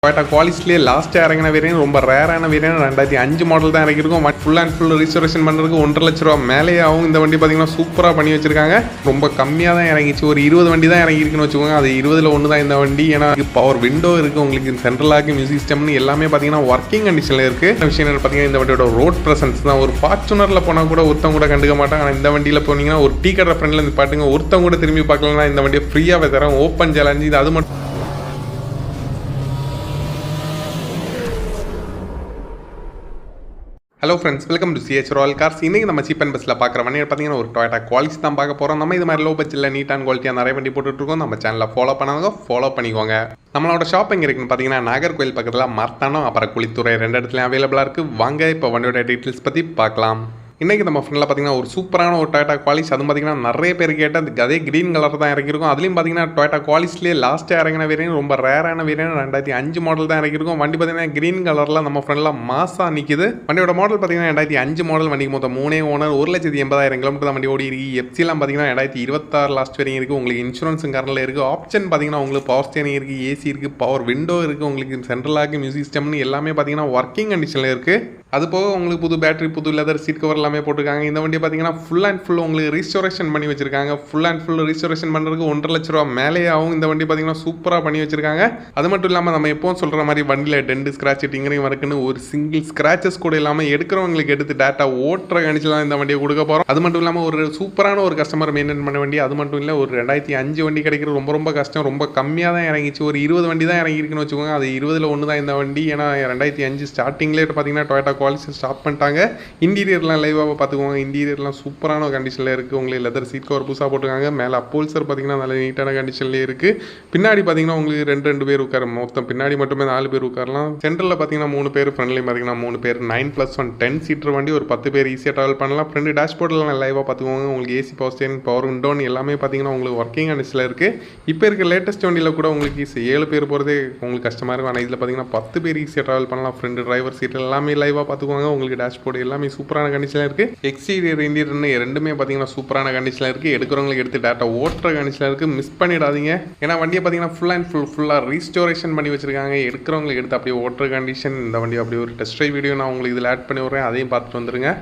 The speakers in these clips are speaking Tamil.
டொயோட்டா குவாலிஸ்லேயே லாஸ்ட்டாக இறங்கின வேரியன்ட் ரொம்ப ரேரான வேரியன்ட் 2005 மாடல் தான் இறங்கியிருக்கும். ஃபுல் அண்ட் ஃபுல் ரிசர்வேஷன் பண்ணுறதுக்கு 1,50,000 ரூபா மேலேயே ஆகும். இந்த வண்டி பார்த்தீங்கன்னா சூப்பராக பண்ணி வச்சிருக்காங்க. ரொம்ப கம்மியாக தான் இறங்கிச்சு. ஒரு 20 வண்டி தான் இறங்கியிருக்குன்னு வச்சுக்கோங்க. அது 20ல் ஒன்று தான் இந்த வண்டி. ஏன்னா பவர் விண்டோ இருக்குது, உங்களுக்கு சென்ட்ரலாக மியூசிக் சிஸ்டம்னு எல்லாமே பார்த்தீங்கன்னா ஒர்க்கிங் கண்டிஷனில் இருக்குது. இந்த விஷயம் பார்த்தீங்கன்னா இந்த வண்டியோட ரோட் ப்ரெசன்ஸ் தான். ஒரு ஃபார்ச்சுனரில் போனால் கூட ஒருத்தவங்க கூட கண்டுக்க மாட்டாங்க. ஆனால் இந்த வண்டியில் போனீங்கன்னா ஒரு டீ கடை ஃப்ரெண்டில் இருந்து பாட்டுங்க ஒருத்தவங்க கூட திரும்பி பார்க்கலன்னா இந்த வண்டியை ஃப்ரீயாகவே தரோம். ஓப்பன் சேலஞ்சு இது. அது மட்டும் hello friends, welcome to CH Royal cars. இன்றைக்கி நம்ம சீப் அண்ட் பெஸ்ட்டில் பார்க்குற வண்டி பார்த்தீங்கன்னா ஒரு டொயோட்டா குவாலிஸ் தான் பார்க்க போகிறோம். நம்ம இது மாதிரி லோ பட்ஜெட்டில் நீட் அண்ட் குவாலிட்டியாக நிறைய வண்டி போட்டுட்ருக்கோம். நம்ம சேனலில் ஃபாலோ பண்ணாங்க, ஃபாலோ பண்ணிக்கோங்க. நம்மளோட ஷாப் எங்கே இருக்குன்னு பார்த்தீங்கன்னா நாகர்கோவில் பக்கத்தில் மார்த்தானம் அப்புறம் குளித்துறை 2 இடத்துலையும் அவைலபிளாக இருக்குது. வாங்க இப்போ வண்டியோட டீட்டெயில்ஸ் பற்றி பார்க்கலாம். இன்றைக்கி நம்ம ஃப்ரெண்டில் பார்த்தீங்கன்னா ஒரு சூப்பரான ஒரு டொயோட்டா குவாலிஸ். அதுவும் பார்த்தீங்கன்னா நிறைய பேர் கேட்டால் அதே க்ரீன் கலர் தான் இறங்கியிருக்கும். அதுலேயும் பார்த்தீங்கன்னா டொயோட்டா குவாலிஸ்லேயே லாஸ்ட்டாக இறங்கின வேரியன்ட் ரொம்ப ரேரான வேரியன்ட் 2005 மாடல் தான் இறங்கியிருக்கும். வண்டி பார்த்தீங்கன்னா க்ரீன் கலரில் நம்ம ஃப்ரெண்டில் மாசாக நிற்கிது. வண்டியோட மாடல் பார்த்தீங்கன்னா 2005 மாடல். வண்டிக்கு மொத்தம் 3 ஓனர், 1,80,000 கிலோமீட்டர் தான் வண்டி ஓடி இருக்கு. எஃப்சிலாம் பார்த்தீங்கன்னா 2026 லாஸ்ட் வரைக்கும் இருக்குது. உங்களுக்கு இன்சூரன்ஸும் கரண்டில் இருக்குது. ஆப்ஷன் பார்த்தீங்கன்னா உங்களுக்கு பவர் ஸ்டேரிங் இருக்குது, ஏசி இருக்குது, பவர் விண்டோ இருக்குது, உங்களுக்கு சென்ட்ரலாக மியூசிக் சிஸ்டம்னு எல்லாமே பார்த்தீங்கன்னா ஒர்க்கிங் கண்டிஷனில் இருக்குது. அது போக உங்களுக்கு புது பேட்டரி, புது லெதர் சீட் கவர் எல்லாமே போட்டிருக்காங்க. இந்த வண்டி பார்த்தீங்கன்னா ஃபுல் அண்ட் ஃபுல் உங்களுக்கு ரீஸ்டோரேஷன் பண்ணி வச்சிருக்காங்க. ஃபுல் அண்ட் ஃபுல் ரீஸ்டோரேஷன் பண்ணுறதுக்கு 1,50,000 ரூபா மேலேயே ஆகும். இந்த வண்டி பார்த்தீங்கன்னா சூப்பராக பண்ணி வச்சிருக்காங்க. அது மட்டும் இல்லாமல் நம்ம எப்போவும் சொல்கிற மாதிரி வண்டியில் டெண்டு ஸ்க்ராட்ச் டிங்கரையும் இருக்குன்னு ஒரு சிங்கிள் ஸ்க்ராச்சஸ் கூட இல்லாமல் எடுக்கிறவங்களுக்கு எடுத்து டேட்டா ஓட்டுற கணிச்சு தான் இந்த வண்டியை கொடுக்க போகிறோம். அது மட்டும் இல்லாமல் ஒரு சூப்பரான ஒரு கஸ்டமர் மெயின்டைன் பண்ண வண்டி. அது மட்டும் இல்லை, ஒரு 2005 வண்டி கிடைக்கிறது ரொம்ப ரொம்ப கஷ்டம். ரொம்ப கம்மியாக தான் இறங்கிச்சு. ஒரு 20 வண்டி தான் இறங்கியிருக்குன்னு வச்சுக்கோங்க. அது 20ல் ஒன்று தான் இந்த வண்டி. ஏன்னா 2005 ஸ்டார்டிங்லேயே பார்த்தீங்கன்னா டொயோட்டா குவாலிஸ் ஸ்டார்ட் பண்ணிட்டாங்க. இன்டீரியர்லாம் லைவாக பார்த்துக்குவாங்க. இன்டீரியர்லாம் சூப்பரான கண்டிஷனில் இருக்குது. உங்களுக்கு லெதர் சீட் கவர் புதுசாக போட்டுருக்காங்க. மேலே அப்போல்சர் பார்த்தீங்கன்னா நல்ல நீட்டான கண்டிஷன்லேயே இருக்குது. பின்னாடி பார்த்தீங்கன்னா உங்களுக்கு 2 பேர் உட்கார, மொத்தம் பின்னாடி மட்டுமே 4 பேர் உட்காரலாம். சென்டரில் பார்த்தீங்கன்னா 3 பேர், ஃப்ரெண்ட்லேயும் பார்த்தீங்கன்னா 3 பேர். 9+1 10 சீட்டர் வண்டி. ஒரு 10 பேர் ஈஸியாக ட்ராவல் பண்ணலாம். ஃப்ரெண்டு டேஷ்போர்ட்லாம் லைவாக பார்த்துக்குவாங்க. உங்களுக்கு ஏசி, பவர் ஸ்டேரிங், பவர் விண்டோன்னு எல்லாமே பார்த்தீங்கன்னா உங்களுக்கு ஒர்க்கிங் கண்டிஷனில் இருக்குது. இப்போ இருக்க லேட்டஸ்ட் வண்டியில் கூட உங்களுக்கு 7 பேர் போகிறதே உங்களுக்கு கஷ்டமாக இருக்கும். ஆனால் இதில் பார்த்தீங்கன்னா 10 பேர் ஈஸியாக ட்ராவல் பண்ணலாம். ஃப்ரெண்டு டிரைவர் சீட் எல்லாமே லைவாக பார்த்துக்குவாங்க. உங்களுக்கு டேஷ்போர்டு எல்லாமே சூப்பரான கண்டிஷனில் இருக்குது. எக்ஸ்டீரியர் இன்டீரியர்னு ரெண்டுமே பார்த்தீங்கன்னா சூப்பரான கண்டிஷனில் இருக்குது. எடுக்கிறவங்களுக்கு எடுத்து டேட்டா ஓட்டுற கண்டிஷனில் இருக்குது. மிஸ் பண்ணிடாதீங்க. ஏன்னா வண்டியை பார்த்தீங்கன்னா ஃபுல் அண்ட் ஃபுல்லாக ரீஸ்டோரேஷன் பண்ணி வச்சிருக்காங்க. எடுக்கிறவங்களுக்கு எடுத்து அப்படியே ஓட்டுற கண்டிஷன். இந்த வண்டி அப்படியே ஒரு டெஸ்ட் ட்ரைவ் வீடியோ நான் உங்களுக்கு இதில் ஆட் பண்ணி விட்றேன். அதையும் பார்த்துட்டு வந்துருங்க.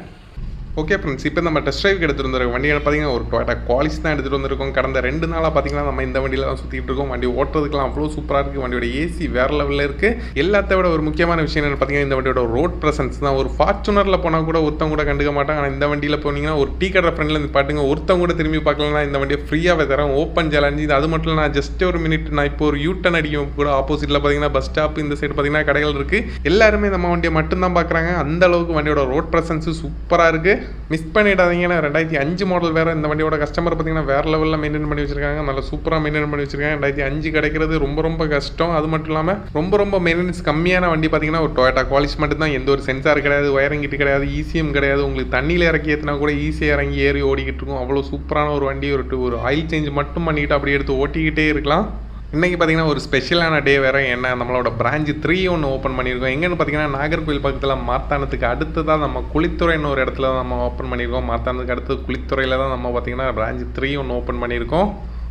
ஓகே ஃப்ரெண்ட்ஸ், இப்போ நம்ம டெஸ்ட் ட்ரைவ் எடுத்துகிட்டு வந்துருக்கோம். வண்டியை பார்த்தீங்கன்னா ஒரு டொயோட்டா குவாலிஸ் தான் எடுத்துகிட்டு வந்திருக்கோம். கடந்த 2 நாளாக பார்த்தீங்கன்னா நம்ம இந்த வண்டியில் தான் சுற்றிட்டு இருக்கோம். வண்டி ஓட்டுறதுக்குலாம் அவ்வளோ சூப்பராக இருக்குது. வண்டியோட ஏசி வேறு லெவலில் இருக்குது. எல்லாத்த விட ஒரு முக்கியமான விஷயம் என்னென்னு பார்த்தீங்கன்னா இந்த வண்டியோட ரோட் ப்ரெசன்ஸ் தான். ஒரு ஃபார்ச்சுனரில் போனால் கூட ஒருத்தவங்க கூட கண்டுக்க மாட்டாங்க. ஆனால் இந்த வண்டியில் போனீங்கன்னா ஒரு டீ கடை ஃப்ரெண்டில் இருந்து பாட்டுங்க ஒருத்தவங்க கூட திரும்பி பார்க்கலன்னா இந்த வண்டியை ஃப்ரீயாகவே தரோம். ஓப்பன் சேலஞ்சு இது. அது மட்டும் இல்லை, நான் ஜஸ்ட் ஒரு மினிட் நான் இப்போ ஒரு யூட்டன் அடிக்கும் கூட ஆப்போசிட்டில் பார்த்தீங்கன்னா பஸ் ஸ்டாப், இந்த சைடு பார்த்தீங்கன்னா கடைகள் இருக்குது. எல்லாருமே நம்ம வண்டியை மட்டும்தான் பார்க்குறாங்க. அந்த அளவுக்கு வண்டியோட ரோட் ப்ரெசன்ஸு சூப்பராக இருக்குது. மிஸ் பண்ணிடாதீங்கன்னா 2005 மாடல் வேறு. இந்த வண்டியோட கஸ்டமர் பார்த்தீங்கன்னா வேறு லெவலில் மெயின்டைன் பண்ணி வச்சிருக்காங்க. நல்லா சூப்பராக மெயின்டைன் பண்ணி வச்சிருக்காங்க. 2005 கிடைக்கிறது ரொம்ப ரொம்ப கஷ்டம். அது மட்டும் இல்லாமல் ரொம்ப மெயின்டெனன்ஸ் கம்மியான வண்டி பார்த்தீங்கன்னா ஒரு டொயோட்டா குவாலிஸ் மட்டும் தான். எந்த ஒரு சென்சார் கிடையாது, ஒயரிங் கிட் கிடையாது, ஈசிஎம் கிடையாது. உங்களுக்கு தண்ணியில் இறக்கி ஏற்றினா கூட ஈஸியாக இறங்கி ஏறி ஓடிக்கிட்டு இருக்கும். அவ்வளோ சூப்பரான ஒரு வண்டி. ஒரு ஆயில் சேஞ்ச் மட்டும் பண்ணிக்கிட்டு அப்படியே எடுத்து ஓட்டிக்கிட்டே இருக்கலாம். இன்றைக்கி பார்த்தீங்கன்னா ஒரு ஸ்பெஷலான டே வேறு. என்ன, நம்மளோட பிரான்ச் 3 ஒன்று ஓப்பன் பண்ணியிருக்கோம். எங்கன்னு பார்த்தீங்கன்னா நாகர்கோவில் பக்கத்தில் மார்த்தானத்துக்கு அடுத்து தான் நம்ம குளித்துறைன்னு ஒரு இடத்துல தான் நம்ம ஓப்பன் பண்ணியிருக்கோம். மார்த்தானத்துக்கு அடுத்து குளித்துறையில் தான் நம்ம பார்த்தீங்கன்னா பிரான்ச் 3 ஒன்று ஓப்பன் பண்ணியிருக்கோம்.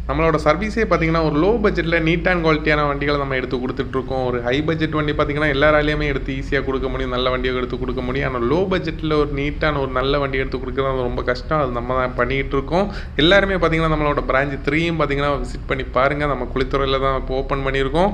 நம்மளோட சர்வீஸே பார்த்தீங்கன்னா ஒரு லோ பட்ஜெட்டில் நீட் அண்ட் குவாலிட்டியான வண்டிகளை நம்ம எடுத்து கொடுத்துட்ருக்கோம். ஒரு ஹை பட்ஜெட் வண்டி பார்த்தீங்கன்னா எல்லாராலையுமே எடுத்து ஈஸியாக கொடுக்க முடியும், நல்ல வண்டியை எடுத்து கொடுக்க முடியும். ஆனால் லோ பட்ஜெட்டில் ஒரு நீட்டான ஒரு நல்ல வண்டி எடுத்து கொடுக்குறது ரொம்ப கஷ்டம். அது நம்ம தான் பண்ணிகிட்டு இருக்கோம். எல்லாருமே பார்த்தீங்கன்னா நம்மளோட பிரான்ச் 3யும் பார்த்தீங்கன்னா விசிட் பண்ணி பாருங்கள். நம்ம குளித்துறையில் தான் இப்போ ஓப்பன் பண்ணியிருக்கோம்.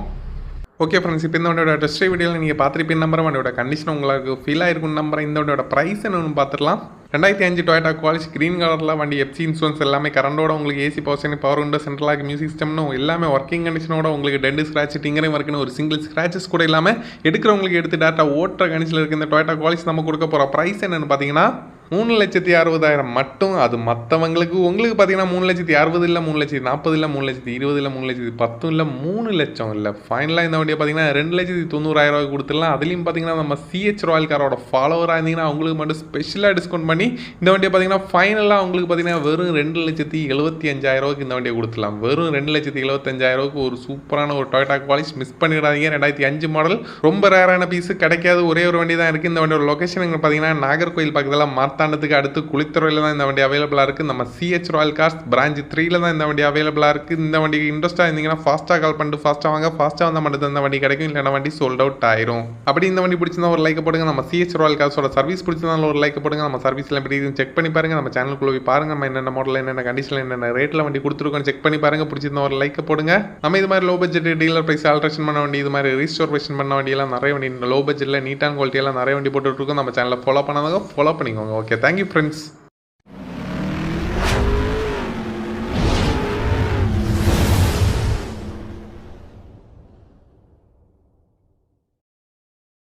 ஓகே ஃப்ரெண்ட்ஸ், இப்போ இந்த வண்டியோட டெஸ்ட் ட்ரைவ் வீடியோவில் நீங்கள் பார்த்துருப்பீங்க நம்புறேன். வண்டியோட கண்டிஷன் உங்களுக்கு ஃபீல் ஆகிருக்கும் நம்புறேன். இந்த வண்டியோட ப்ரைஸ் என்னன்னு பார்த்துடலாம். 2005 டொயோட்டா குவாலிஸ் க்ரீன் கலரில் வண்டி. எஃப்சி இன்சூரன்ஸ் எல்லாமே கரண்டோட உங்களுக்கு AC, power steering, power window, சென்ட்ரலாக மியூசிக் சிஸ்டம்னு எல்லாமே ஒர்க்கிங் கண்டிஷனோட உங்களுக்கு டெண்டு ஸ்க்ராட்ச் டிங்கரையும் இருக்குன்னு ஒரு சிங்கிள் ஸ்க்ராச்சஸ் கூட இல்லாமல் எடுக்கிறவங்களுக்கு எடுத்து டேட்டா ஓட்டுற கண்டிஷனில் இருக்குது. இந்த டொயோட்டா குவாலிஸ் நம்ம கொடுக்க போகிற ப்ரைஸ் என்னென்னு பார்த்தீங்கன்னா 3,60,000 மட்டும். அது மற்றவங்களுக்கு உங்களுக்கு பார்த்தீங்கன்னா 3,60,000 இல்லை, 3,40,000 இல்லை, 3,20,000 இல்லை, 3,10,000 இல்லை, 3 லட்சம் இல்லை. ஃபைனலாக இந்த வண்டியை பார்த்தீங்கன்னா 2,90,000 கொடுத்துடலாம். அதுலேயும் பார்த்தீங்கன்னா நம்ம சிஹெச் ராயல் காரோட ஃபாலோவராக இருந்தீங்கன்னா அவங்களுக்கு மட்டும் ஸ்பெஷலாக டிஸ்கவுண்ட் பண்ணி இந்த வண்டியை பார்த்தீங்கன்னா ஃபைனலாக உங்களுக்கு பார்த்தீங்கன்னா வெறும் 2,75,000 இந்த வண்டியை கொடுத்துடலாம். வெறும் 2,75,000 ஒரு சூப்பரான ஒரு டொயோட்டா குவாலிஸ். மிஸ் பண்ணிடாதீங்க. 2005 மாடல் ரொம்ப ரேரான பீஸு கிடைக்காது. ஒரே ஒரு வண்டி தான் இருக்குது. இந்த வண்டியோட லொக்கேஷன் பார்த்தீங்கன்னா நாகர்கோவில் பக்கத்தில் மார்த்தானம் மார்த்தாண்டத்துக்கு அடுத்து குளித்துறையில் தான் இந்த வண்டி அவைலபிளாக இருக்குது. நம்ம சிஹெச் ராயல் கார்ஸ் பிரான்ச் 3ல தான் இந்த வண்டி அவைலபிளாக இருக்குது. இந்த வண்டிக்கு இன்ட்ரெஸ்ட்டாக இருந்தீங்கன்னா ஃபாஸ்ட்டாக கால் பண்ணிட்டு ஃபாஸ்ட்டாக வாங்க. ஃபாஸ்ட்டாக வந்தால் மட்டும் இந்த வண்டி கிடைக்கும், இல்லைனா வண்டி சோல்ட் அவுட் ஆயிரும். அப்படி இந்த வண்டி பிடிச்சிருந்தா ஒரு லைக் போடுங்க. நம்ம சிஹெச் ராயல் கார்ஸோட சர்வீஸ் பிடிச்சிருந்தாலும் ஒரு லைக் போடுங்க. நம்ம சர்வீஸில் எப்படி செக் பண்ணி பாருங்கள். நம்ம சேனலுக்குள்ள போய் பாருங்கள். நம்ம என்னென்ன மாடல் என்னென்ன கண்டிஷனில் என்னென்ன ரேட்டில் வண்டி கொடுத்துருக்கோம் செக் பண்ணி பாருங்கள். பிடிச்சிருந்தா ஒரு லைக் போடுங்க. நம்ம இது மாதிரி low budget dealer price alteration பண்ண வண்டி, இது மாதிரி ரீஸ்டோரேஷன் பண்ண வண்டியெல்லாம் நிறைய வண்டி லோ பட்ஜெட்டில் நீட்டான குவாலிட்டியெல்லாம் நிறைய வண்டி போட்டுருக்கோம். நம்ம சேனலில் ஃபாலோ பண்ணாதவங்க ஃபாலோ பண்ணிக்கோங்க. Okay, thank you friends.